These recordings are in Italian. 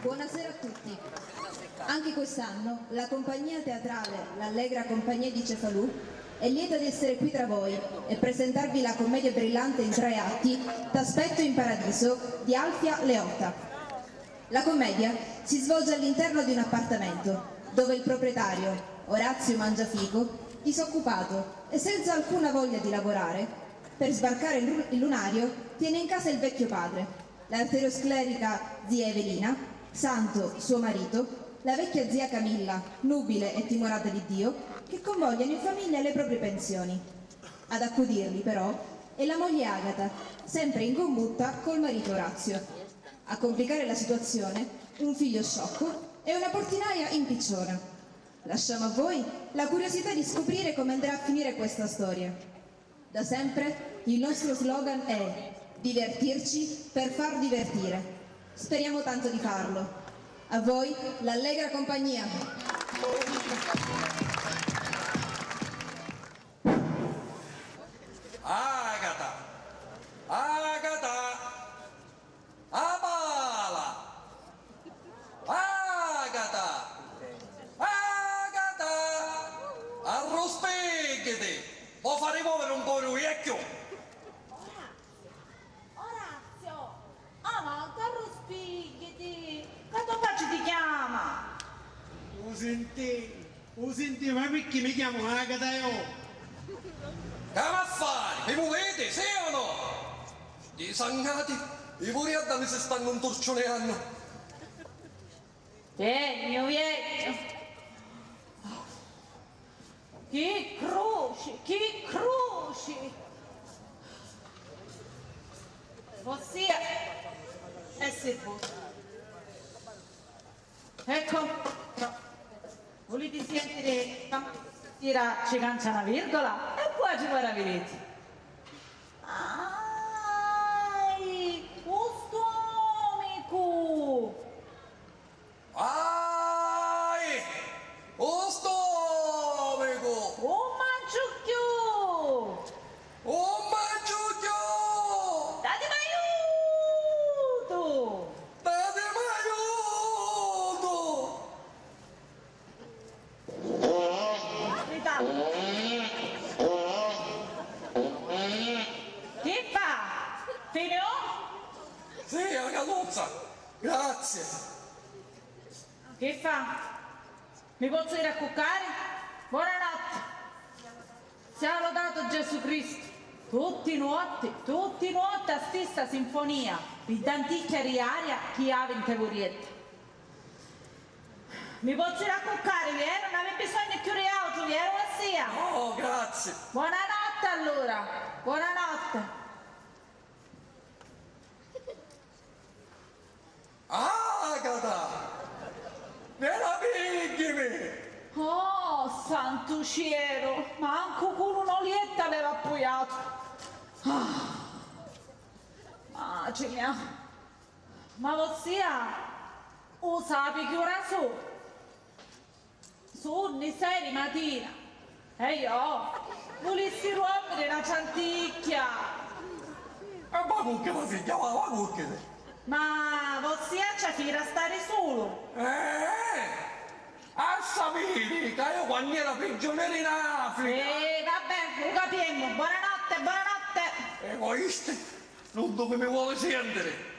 Buonasera a tutti. Anche quest'anno la compagnia teatrale L'Allegra Compagnia di Cefalù è lieta di essere qui tra voi e presentarvi la commedia brillante in 3 atti T'aspetto in paradiso di Alfia Leotta. La commedia si svolge all'interno di un appartamento dove il proprietario, Orazio Mangiafico, disoccupato e senza alcuna voglia di lavorare, per sbarcare il lunario tiene in casa il vecchio padre, l'arteriosclerica zia Evelina, Santo, suo marito, la vecchia zia Camilla, nubile e timorata di Dio, che convogliano in famiglia le proprie pensioni. Ad accudirli, però, è la moglie Agata, sempre in combutta col marito Orazio. A complicare la situazione, un figlio sciocco e una portinaia impicciona. Lasciamo a voi la curiosità di scoprire come andrà a finire questa storia. Da sempre il nostro slogan è divertirci per far divertire. Speriamo tanto di farlo. A voi l'Allegra Compagnia. Agata! Agata! Amala! Agata! Agata! Arrospegghiti! O fa rimuovere un po' il vecchio! Ma carrospigliati, che tuo faccio ti chiama? Lo senti, ma perché mi chiamo Agata io? Che affari? Mi muovete, sì o no? Gli sangati, i puri addami si stanno intorcioneando. Mio vecchio. Che croce, che croce. Ossia, se voi. Ecco, no. Volete sentire tira ci cancia una virgola e poi ci meravigliate. Ai, questo amico. Ai! O stomaco! Un manciucchio. O mangiucchio! Datemi aiuto. Datemi aiuto! Gridate. Che fa? Finito? Sì, la caluzza! Grazie! Che fa? Mi posso ir a cuccare? Buonanotte! Sia lodato Gesù Cristo! Tutti nuotti a stessa sinfonia, di d'anticchia riaria chi ha in tevorietta. Mi posso ir a cuccare, vero? Non avevi bisogno più di altro, vero? Sia? Oh, grazie! Buonanotte allora! Buonanotte! Agata! Meraviglimi! Oh, santo cielo! Manco con un'olietta aveva appoggiato! Macina! Ma ossia, o sapi che ora sono? Sono le 6 di mattina! E io, volessi rompere una cianticchia! E ma cucche la figlia, ma cucche! Ma ossia c'è fila stare solo! A sapere che io quando ero prigioniero in Africa! Vabbè, lo capiamo! Buonanotte, buonanotte! Egoisti! Non dove mi vuole sentere!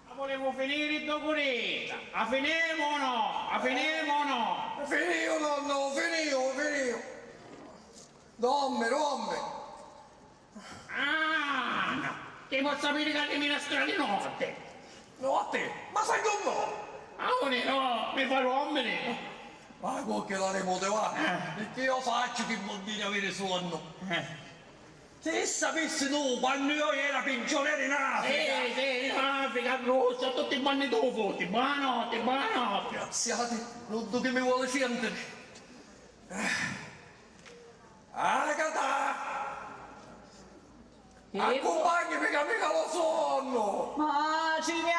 Ma volevo finire dopo rita. A finemo o no? A finemo o no? Finio, nonno, finio! Domme! Ah, no. Ti posso sapere che alle minestrelle di notte. Notte? Ma sai con no? No, mi fa rompere. Ma che la remote va? Perché io faccio che vuol dire avere sonno? Se sapessi tu quando io ero prigioniero in Africa! Sì, in Africa, rossa, tutti i banni dopo fotti. Buonanotte. Graziate, non so che mi vuole sentere. Agata! Accompagnami che mica lo sonno! Macina!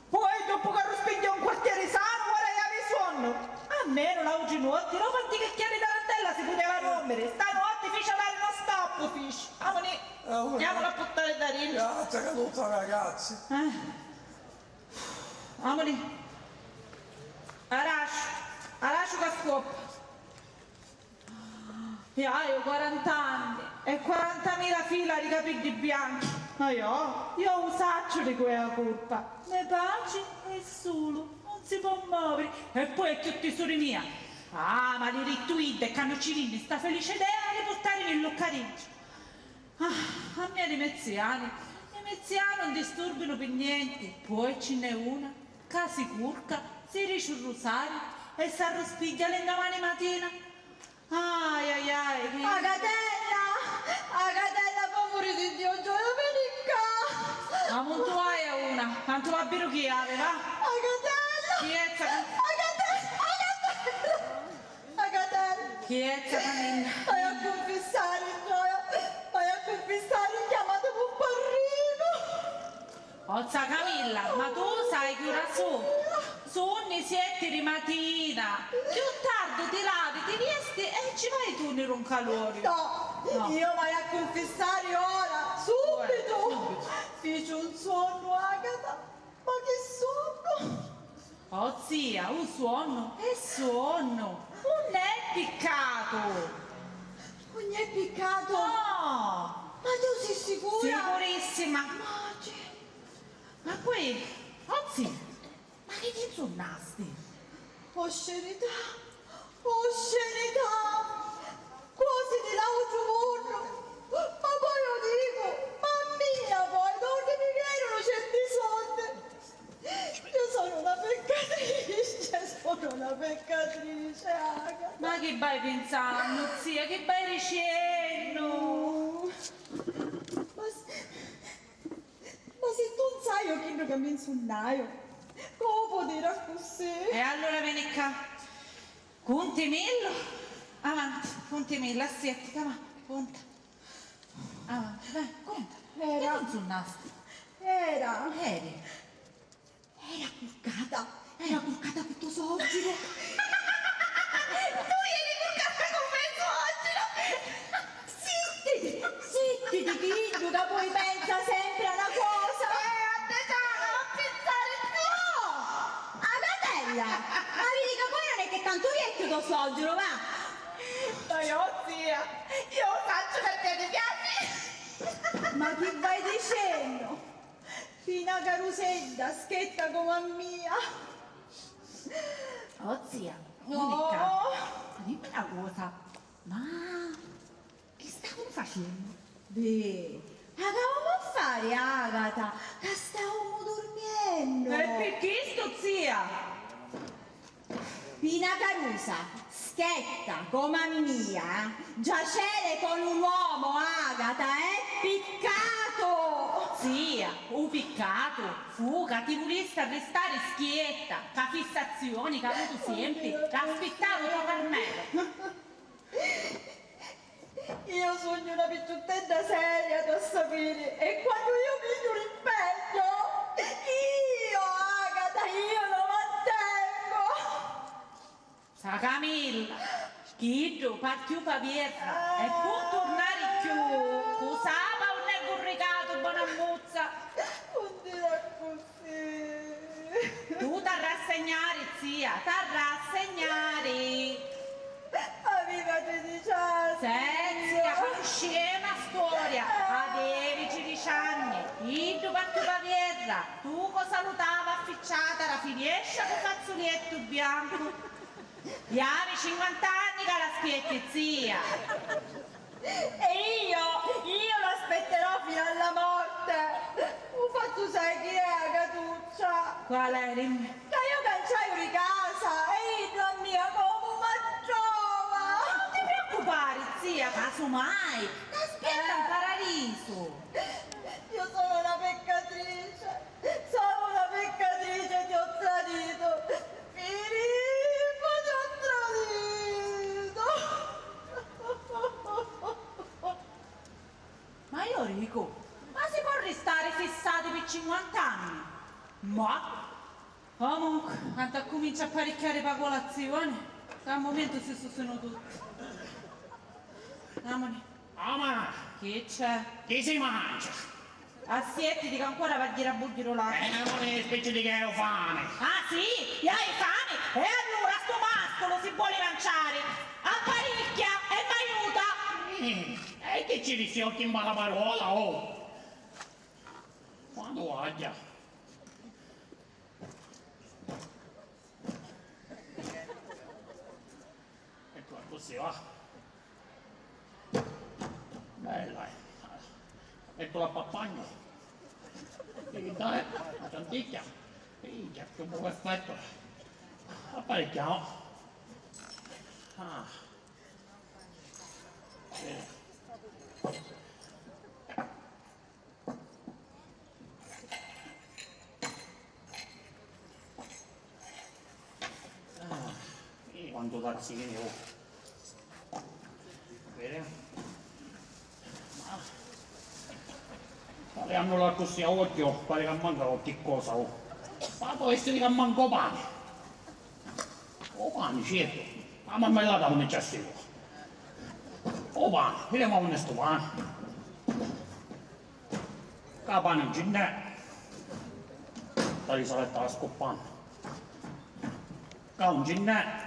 Poi dopo che rospiglia un quartiere sano vorrei avere sonno! Almeno la oggi notte, non quanti cacchieri di tarantella si poteva rompere! Stanotte fece avere uno stop! troppo fisci. Andiamo a portare da rinci. Grazie caduta ragazzi. Amore. Arascio che scoppa. Io ho 40 anni e 40.000 fila di capelli bianchi. Ma io un sacco di quella colpa. Ne pace e solo, non si può muovere. E poi è tutti suri mia. Ah, ma li rittuide e canno cilindri, sta felice idea di portarmi in loccareggio. Ah, a me i meziani non disturbano per niente. Poi ce n'è una, che si curca, si dice un rosario e si arrospiglia le domani mattina. Ai ai ai. Agatella, favore di Dio, domenica. Ma non tu hai una, tanto va bene chi aveva. Agatella. Chi è sta? Agatella. Chi è sta Camilla? Vai a confessare, Gioia. Vai a confessare, chiamatemi un parrino. Ozza Camilla, ma tu sai che ora sono le 7 di mattina. Più tardi ti lavi, ti vesti e ci vai tu nel roncalore. No, io vai a confessare ora, subito. Fici un sonno, Agata. Ma che sonno? Oh zia, un sonno è sonno, non è piccato. Non è piccato? No! Ma tu sei sicura? Sicurissima. Ma Ma poi, oh zia, ma che ti insonnasti? oscenità, quasi di l'altro mondo. Ma poi io dico, mammina poi, dove mi chiedono certi soldi? Io sono una peccatrice, Agata. Ma che vai pensando, zia, che vai dicendo? Ma se tu non sai io credo che mi insonnaio, come può dire così? E allora vieni qua, contimillo, avanti, contimillo, assetti, avanti, conta. Avanti, vai, conta. Che ti insonnasti? Era Eri? era curcata per tuo soggiero. Tu eri curcata con me soggiero? Zittiti, Chillo, che poi pensa sempre a una cosa. Non pensare No! Agatella, ma vedi che poi non è che tanto vecchio tuo soggiero, va? Ma io zia, io faccio perché ti piace. Ma che vai dicendo? Fina carusella, schietta come a mia. Oh zia, No. Monica, dimmi una cosa, ma che stavano facendo? Beh, che avevamo a fare, Agata? Che stavamo dormendo. E perché sto zia? Pina Carusa, schietta come a mia, giacere con un uomo, Agata, è piccato! Zia, un piccato, fuga, ti volessi arrestare schietta, che fissazioni che ha avuto sempre, l'aspettavo tuo Carmelo. Io sogno una picciuttetta seria da sapere e quando io piglio l'impegno, io, Agata, io lo mantengo! Sa Camilla, Schiddo, partiu per vierra e può tornare più, usava un negurricato, buona muzza. Non dire così! Tu ti rassegnare, zia, ti rassegnare. Aveva 16 anni! Zia, conoscevi una storia, avevi 16 anni, Schiddo partiu per vierra, tu che salutava afficciata la finestra con fazzoletto bianco. Gli avevi 50 anni che l'aspietti, zia. E io l'aspetterò fino alla morte! Ho fatto sai chi è, Agatuccia? Qual è? Dimmi. Che io canciaio di casa e io a mia come una giova! Non ti preoccupare, zia, casomai. Aspetta il paradiso. Io sono una peccatrice, ti ho tradito! Filippo, ti ho tradito! Ma io dico, ma si può restare fissati per 50 anni? Ma comunque, quando comincia a parecchiare per colazione, al momento si sono tutti. Amore. Ma Che c'è? chi si mangia? Assietti dico ancora per dire a burghirolare. Non è specie di che ho fame. Ah sì? Io hai fame? E allora sto mascolo si vuole lanciare. Apparecchia e m'aiuta. E che ci risciocchi in mala parola, oh? Quando voglia. Ecco, così va. Bella, ecco la pappagno. E dai, la tanticchia. Che un buon effetto. Apparecchiamo. Ah. Bene. Quanto tazzini ho. Bene. Ma parliamolo così a occhio, pare che manca qualche cosa. Oh. Ma può essere che manco pane. O pane, certo. Ma marmellata non c'è sicuro. O pane, vediamo come sto pane. La pane non ce n'è. La risaletta la scoppando. Non ce n'è.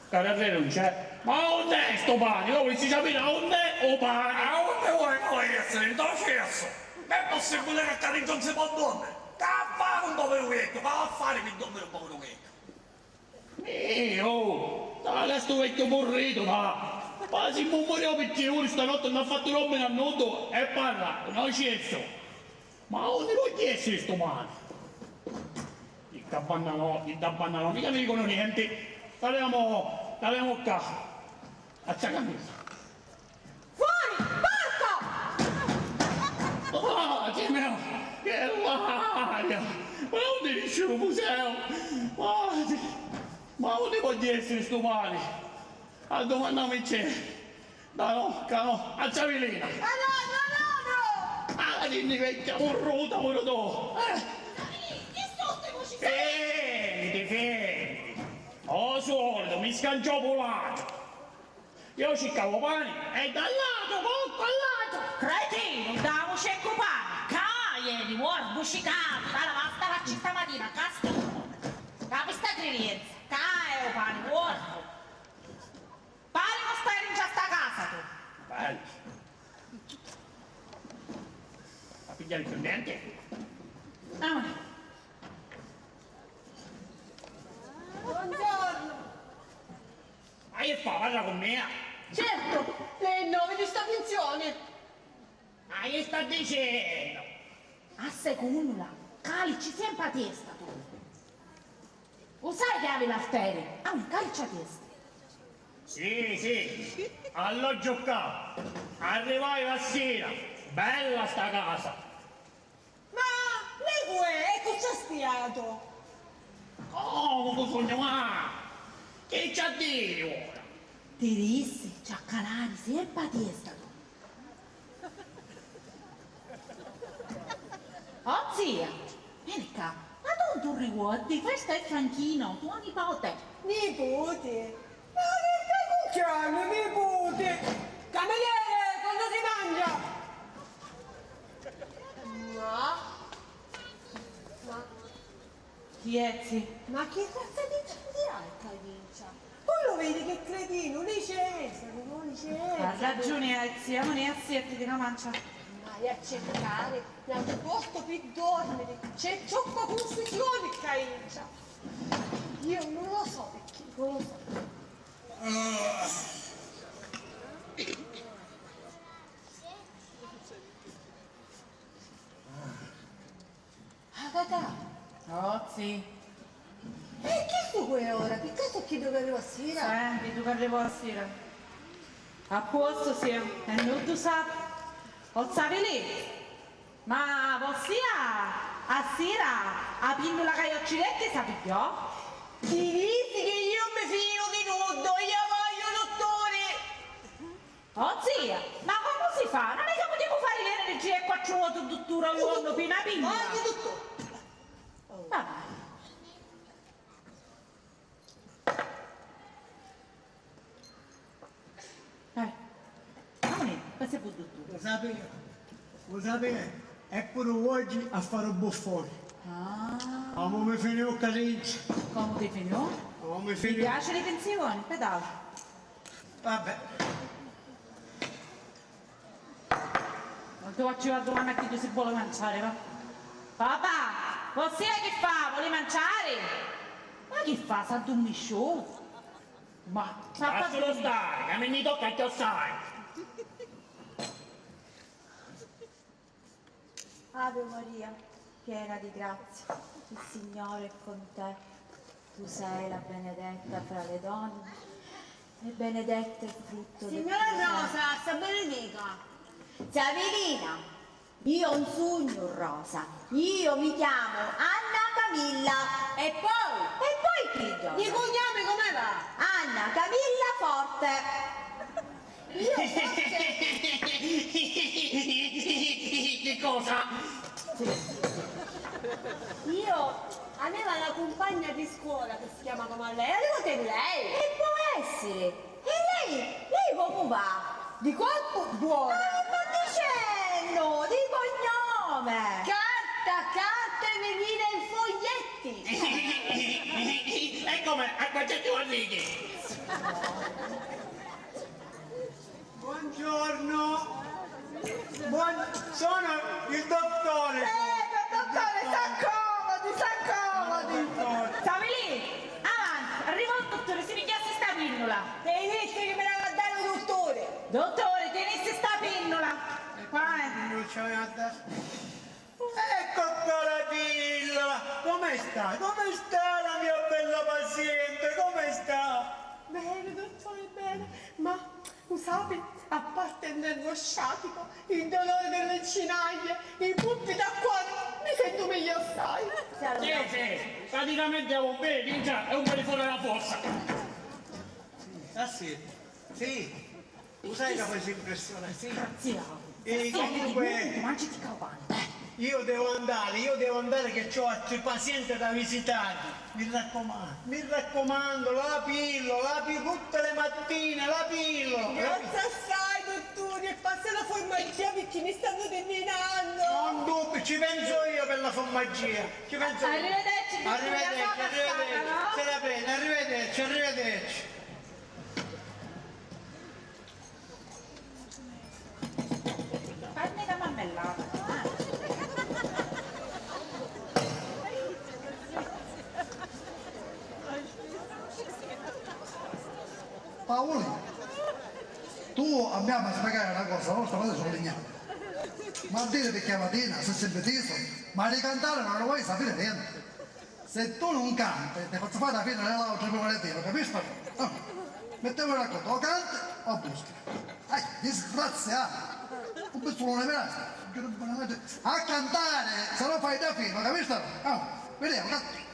Carriere non c'è. Ma dove è sto pane? Dove si capire dove è o pane? Ma dove vuoi essere? In dove cesso? È possibile che Cariccio non si può dormire? Che a fare un povero vecchio? Che a fare per dormire un povero vecchio? Oh, dai, sto vecchio morrito, ma si moriamo perché ora stanotte non ha fatto roba a noto e parla, non cesso. Ma dove può essere sto pane? Il cappannano, mica mi dicono niente. Parliamo qua. A camisa. Fuori! Porco! Ah, che l'aria! Ma non dice il museo? Ma dove può essere sto pane? A domandarmi c'è. No, a Ciavilina. Ah, dimmi vecchia morruta, morruto. Che sono queste voci? Fermi. Oh, solito, mi scangiò volato. Io cercavo pane e dal lato, cocco al lato. Cretino, da voce pane. Caie, vuoi bucicato, dalla vasta faccia stamattina, cazzo. Capista credenza, cae, pane, vuoi. Pare non stai in questa casa, tu. Bello. A pigliare il prendente? Ah. Buongiorno! Ma che fa? Parla con me? Certo, lei è il nome di sta pensione. Ma che sta dicendo? A seconda, calici sempre a testa, tu. Lo sai che avevi la ferie? Ah, un calice a testa. Sì, allora giocato. Arrivai la sera. Bella sta casa. Ma lei è? Ecco c'è spiato. Oh, ma sogno, ma che c'ha a dire ora? Ti dissi, c'ha calari sempre a testa, tu. Oh, zia, vieni qua. Ma non tu ricordi, questo è Franchino, tuo nipote. Nipote. Ma che cucciano, nipote? Cameriere, quando si mangia? Chi è, zia? Ma che razza di gente è Calincia? Tu lo vedi che cretino, licenziano, non Ha licenziano. ragione, zia, non è a siete di una mancia. Vai a cercare, non posto per dormire, c'è troppa confusione, Calincia. Io non lo so perché, non lo so. Agatha, Oh, sì. che fu ora? Che caso chiedo che arrivo a sera? Senti, tu che arrivo a sera. A posto, sì. E non tu sai? O sapi lì? Ma ossia, a sera, a pindola che io occidente, sapi più? Ti dici che io mi fido di tutto, io voglio dottore! Oh, zia, ma come si fa? Non è che potevo fare l'energia e quattro volte tuttora quando pina pindola? Voglio dottore! Vabbè. Non è, questo è Lo sapete, è pure oggi a fare un buffone. Ah, Ma mi finì Carinci. come ti finò? Ma mi Ti finì. piace le pensioni? Pedale. Vabbè. Non ti faccio la domanda a chi tu si vuole mangiare, va? Papà, possiamo che fa? Vuole mangiare? Ma che fa? Santo un miscione? Ma Lascialo stare, che a me mi tocca indossare. Ave Maria, piena di grazia, il Signore è con te. Tu sei la benedetta fra le donne e benedetto è il frutto del tuo Signora seno. Rosa, sta benedica. Savirina, io ho un sogno rosa, io mi chiamo Anna Camilla. E poi? Chi gioca? I cognomi come va? Anna Camilla Forte. Che cosa? Io aveva una compagna di scuola che si chiama come lei, arrivate lei. E può essere. E lei come va? Di corpo buono. Ma dicendo, di cognome. Carta e venire in foglietti. E come? A quanti righe? Buongiorno. Sono il dottore. dottore, sta comodi. Stavi lì? Avanti, arriva il dottore, si pigliasse sta pinnola. E hai detto che me la va a dare un dottore. Dottore, tenesse sta pinnola. Qua è. Non c'aveva da... Ecco qua la pillola. Come sta? Come sta la mia bella paziente? Come sta? Bene, dottore, bene. Ma, sape, a parte il nervo sciatico, il dolore delle cinaglie, i puppi da cuore, mi sento meglio assai. Sì, praticamente è un bel vinca e un bel fuori dalla fossa. Ah sì? Sì. Tu sai che questa impressione? Sì. Zia. E comunque Mangiati calvante. io devo andare che ho altri pazienti da visitare. Mi raccomando, la pillola, tutte le mattine, la pillola. Grazie assai, dottore, e passa la formaggio perché mi stanno terminando. Non dubbi, ci penso io per la formaggio. Ci penso io. Arrivederci, Arrivederci, no? se la bene, arrivederci. Fammi la mammellata. Paoli, tu a me mi spiegare una cosa, la nostra madre sono legnate. Ma dire perché mattina, se sempre teso, ma di cantare non lo vuoi sapere niente. Se tu non canti, ti faccio fare la fine nell'altra prima lettura, capisci? Mettiamo una cosa, o canti o buschi. Disgraziato. Un pistolone verace. A cantare, se no fai da fine, capisci? Vediamo, canti.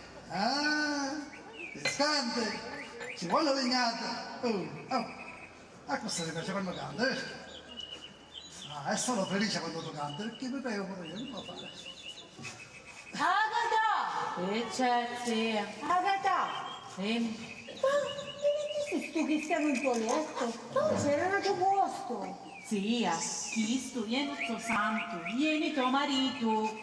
Canti, ci vuole legnate. A cosa ti piace quando canti? È solo felice quando tu canti, perché mi prego pure io, non lo fare. Agata! Che c'è, zia? Agata! Sì. Ma che sei tu che stiamo in tuo letto? Non c'era un altro posto. Zia, Cristo, vieni tuo santo, vieni tuo marito.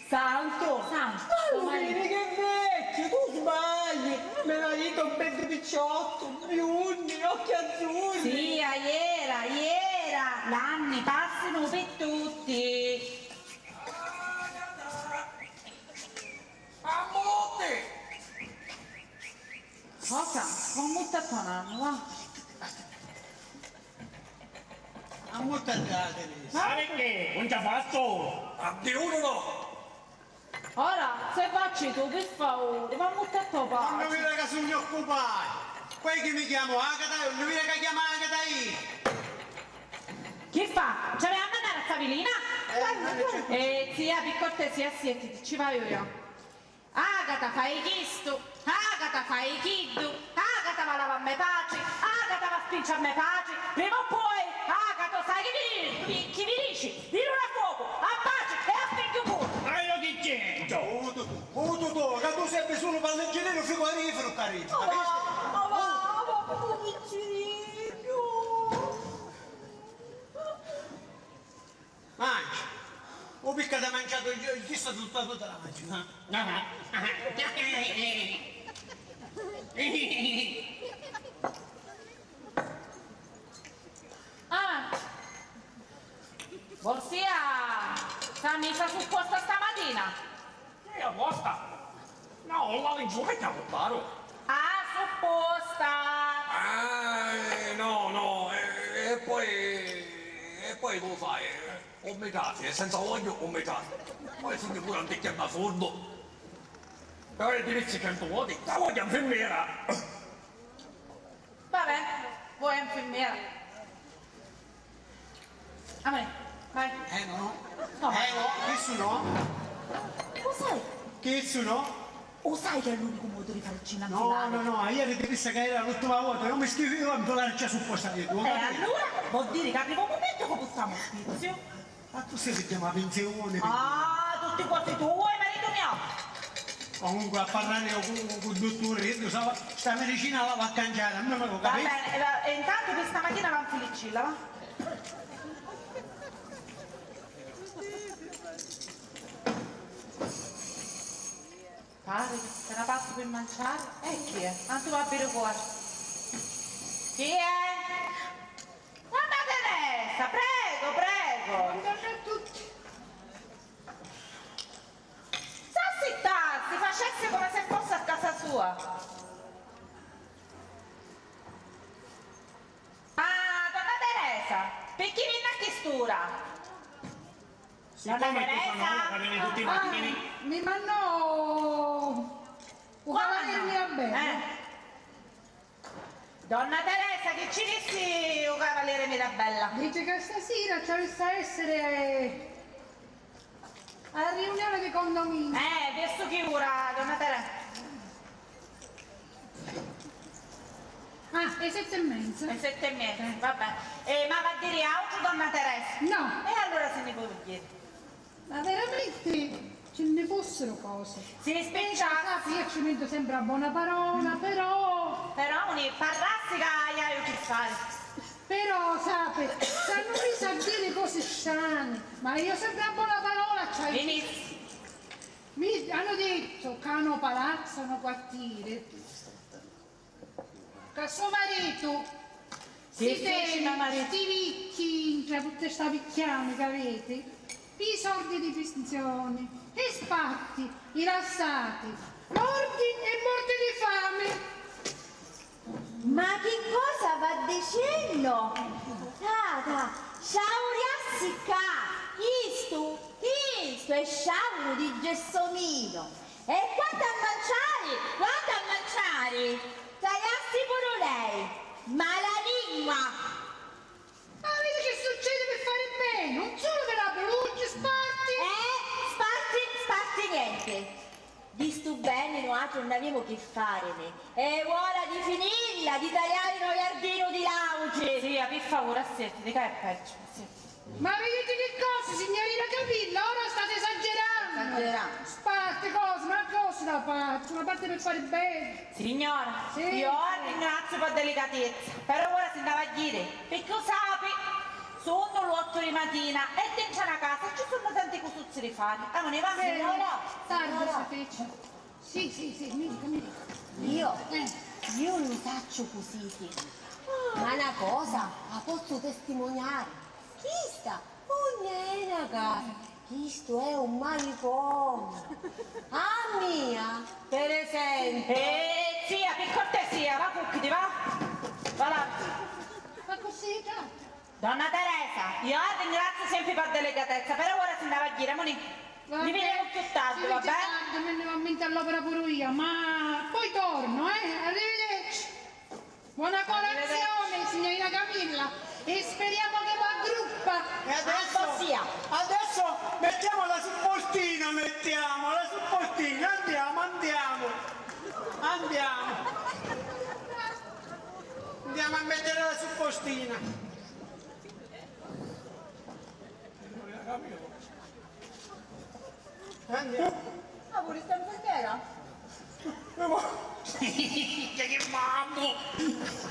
Santo! Santo, Ma tuo lo vedi marito. che vecchio, tu sbagli! Mio marito è un bel picciotto, biondi, occhi azzurri! Zia, iera, l'anni passano per tutti. A monte! Cosa? Ho buttato un anno, va? A molto andate, Teresa. Ma perché? Non ci ha fatto? A di uno no! Ora, se faccio tu per favore, ma buttato Non pace. mi raga sugli occupati. Poi che mi chiamo Agata, non mi raga chiama Agata io. Che fa? Ce l'hai a mandare a Savilina? Zia, per cortesia, siete, ci vai io. Agata fai chisto, Agata fai chiddu, Agata va a lavare a me pace, Agata va a spingere a me pace, prima o poi, Agata sai chi mi dici? Di non a fuoco, a pace e a figlio pure. Ma io che c'entro? Tu, che tu sei solo palleggiolino frigorifero, carino. picca ti ha mangiato chi sta tutta la macchina? Ah, Borsia, sta mica su posta stamattina? E apposta? No, la linguetta paro. Ah, su posta! No, e poi lo sai, ho metà, senza voglio ho metà. Poi sono pure un ticchietto sordo. Per il diritto 100 voti, la voglio infermiera. Vabbè, vuoi infermiera? Amore, vai. No? No. No, che sono? Lo sai? Che sono? O sai che è l'unico modo di fare il cena No, finale? no, ieri ti disse che era l'ultima volta, non mi scrivevo a imparare già su posta di tu. Allora vuol dire che arriva un momento che possiamo spizio. Ma tu si chiama pensione. Ah, tutti quanti tu, marito mio. Comunque a parlare con il dottore, tu sai, sta medicina la va a cangiare, a me me lo Va capisci? bene, e intanto per stamattina va in filicilla, va? Pare che se la passo per mangiare. E chi è? Tanto va a bere fuori. Chi è? Mamma Teresa, prego, prego. Buongiorno a tutti. S'assittarsi, facesse come se fosse a casa sua. Ah, donna Teresa, per chi viene a chistura? Donna Teresa? tutti i mattini. Mi mandò un cavaliere mio bene. Donna Teresa, che ci dissi un cavaliere Mirabella? Dice che stasera ci dovesse essere alla riunione di condominio. Adesso chi ora, donna Teresa? Ah, e 7:30. Le 7:30, vabbè. Ma va a dire altro, donna Teresa? No, E allora se ne può dire. ma veramente ce ne fossero cose. Si dispiccia, Io ci metto sempre a buona parola, però però parlassi che hai che fare. Sape, sanno mica a dire cose strane, ma io sempre a buona parola c'ho Inizio. mi hanno detto che hanno palazzo, hanno quartiere, che suo marito Sì, sì, mio marito. sti ricchi, tra tutte sta picchiame che avete, i soldi di pensione, e sparti, i lassati, morti e morti di fame. Ma che cosa va dicendo? Tata, sciauriassi qua, isto è sciauro di gessomino. E quanto a mangiare, tagliassi pure lei, ma la lingua. Ma vedi che succede per fare bene, non solo per la peluccia, sparti. Sparti niente. Di stu bene noi altri non abbiamo che farene. E vuole di finirla, di tagliare noi giardino di lauge. Sì, per favore, assetti, che è peggio. Sì. Ma vedete che cosa, signorina Camilla? Ora state esagerando. Esagerando. Sparte cose, ma cose da parte, una parte per fare bene. Signora, Sì. io ringrazio per delicatezza, però ora si andava a dire, perché lo sapi, sono le 8 di mattina e dentro una casa ci sono tanti cosuzzi di fare. Ah, non ne va? Tardi si fece. Sì, mi dica. Io non faccio così, ma una cosa la posso testimoniare. Questa non è una casa, questo è un manicomio. A mia, per esempio. Zia, per cortesia, va cucchi, va? Va là. Ma così, tanto. Donna Teresa, io ringrazio sempre per delicatezza, però ora si andava a dire, Moni, mi vediamo più tardi, va bene? Me ne va a mente all'opera pure io, ma poi torno, Arrivederci. Buona colazione, signorina Camilla, e speriamo che va a gruppa. E adesso mettiamo la supportina, andiamo a mettere la supportina. Andiamo. Ah, vuoi stare in bandiera? Che mammo!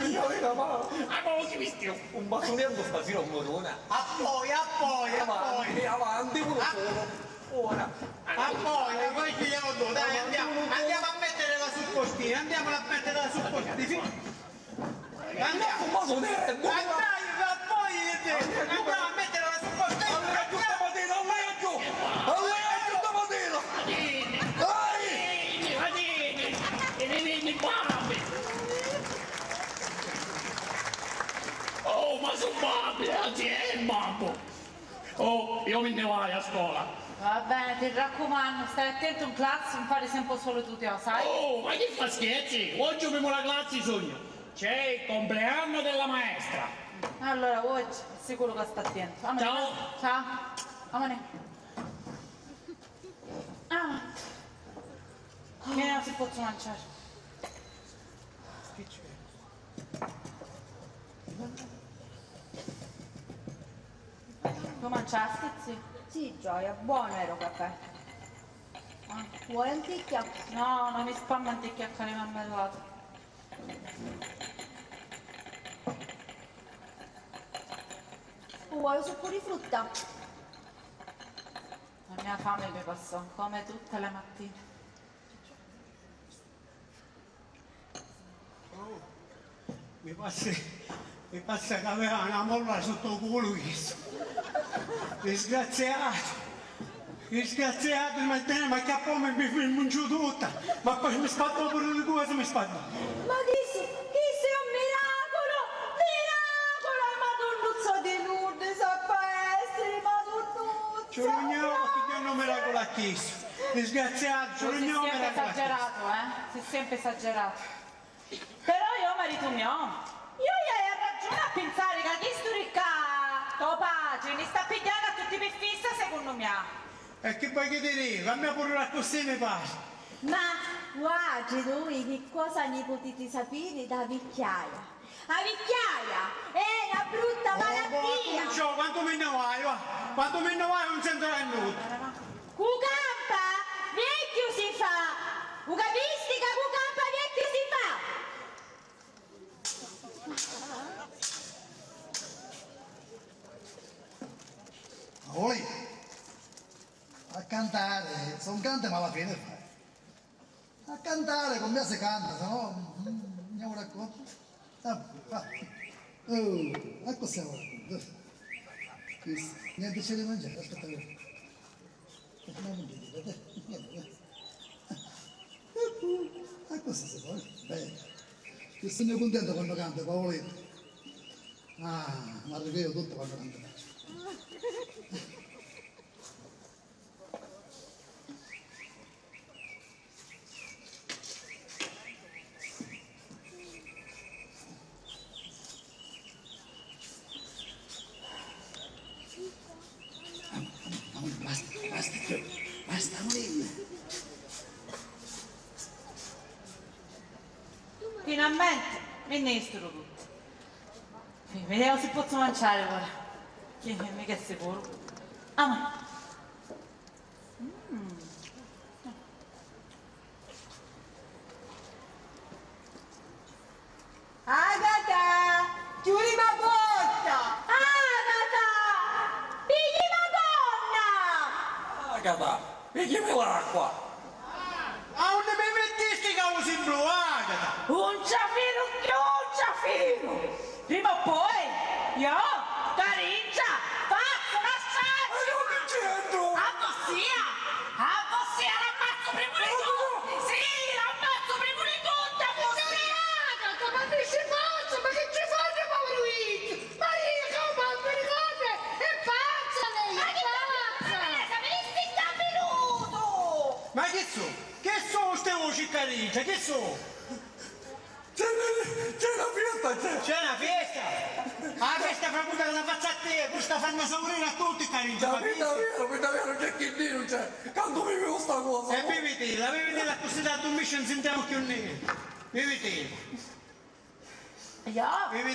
Io era ma... Ah, come si vestio? Un basonetto stasera un morone. A poi. Avanti, uno solo. Ora. Poi ci diamo due, dai, andiamo a mettere la suppostina, andiamo a mettere la suppostina. Andiamo. Un basonetto. Andiamo a mettere la suppostina. Alleggio stamattina, alleggio! Alleggio stamattina! Dai! Vieni, babbe! Oh, ma sono babbe, anzi è il babbo! Oh, io me ne vai a scuola! Va bene, ti raccomando, stai attento in classe, non fare sempre solo tu, te lo sai? Oh, ma che fa scherzi? Oggi abbiamo la classe sogno! C'è il compleanno della maestra! Allora, oggi è sicuro che sta attento. Amore. Ciao. Ciao! Amore. Ah! Che non si posso mangiare. Tu mangiasti, sì? Sì, Gioia, buono ero caffè. Vuoi anticchia? No, non mi spamma anticchia con le marmellate. Vuoi un succo di frutta? La mia fame mi passò, come tutte le mattine. Mi passa che aveva una molla sotto il culo questo. Disgraziato, ma che poi mi mangio tutta. Ma poi mi spatto pure le cose, mi spatto. Ma questo è un miracolo! Miracolo! Madonnuzza di Lourdes, sappa essere, madonnuzza! Ce lo gnomo che io non miracolo a chiesto. Disgraziato, ce lo Tu sei gnomo sempre miracolo a chiesto. esagerato, Sei sempre esagerato. Però io, marito mio, io gli hai ragione a pensare che questo riccato pace mi sta pigliando a tutti per fissa, secondo me. E che poi che ti dico? A me pure la costì mi pare. Ma guardi lui che cosa ne potete sapere da vecchiaia? La vecchiaia è una brutta malattia! Cominciò, quanto me ne vai, va? Quanto me ne vai non sento nulla. Cucampa vecchio si fa! Tu capisci che cucampa vecchio si fa? Voi a cantare, sono cante ma alla fine fai. A cantare con me si canta, se no andiamo racconto. Ecco stiamo racconto. Niente c'è da mangiare, aspetta che. Ecco si può, bene. Io sono contento quando canta, Paolino. Ma arrivo tutto quando canta. Basta, Molina. Finalmente, ministro tutto. Vediamo se posso mangiare ora. Che mica è sicuro. Ma. Agata! Chiudi la porta! Agata! Pigli Madonna! Agata, picchiami l'acqua. A onde mi mettisti cose blu, Agata? Un ciafino! Prima o poi, io, Cariccia, faccio una strada! Ma io che c'entro? A Bossia, l'ammazzo prima di tutti! Sì, l'ammazzo prima di tutti, a Bossia! Ma che ci faccio? Ma che ci fate, povero Luigi? Ma io che ho fatto di cose! È pazza lei! Ma che sapessi sta venuto? Ma che so? Che so ste voci cariccia? Che so? C'è la fiesta, c'è! C'è una festa! La festa fra puta che la faccia a te, questa fanno saurire a tutti cariccia, capisci? Vero, c'è chi non c'è! Quando vivevo sta cosa! E vivitela così da dormisce non sentiamo più niente. Vivitela, Io, che non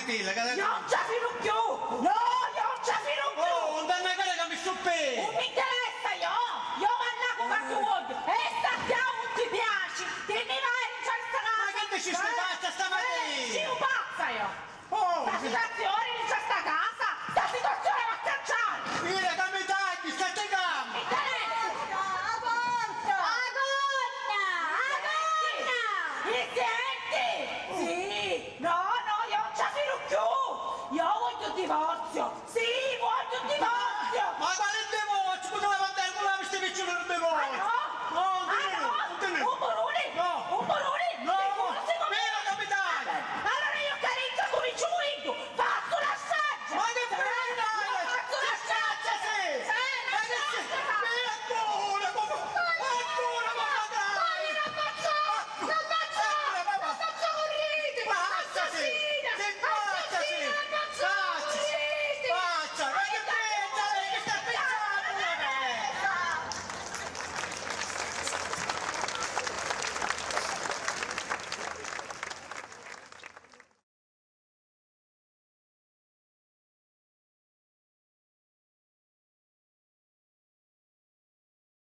ci fino più! No, io non ci fino più! Oh, non danno cara che mi stuppe! Non mi interessa io mannaco quanto voglio! E sappiamo non ti piaci! Te ne vai in questa casa! due voci, poteva levantare con la questi piccoli due voci. No,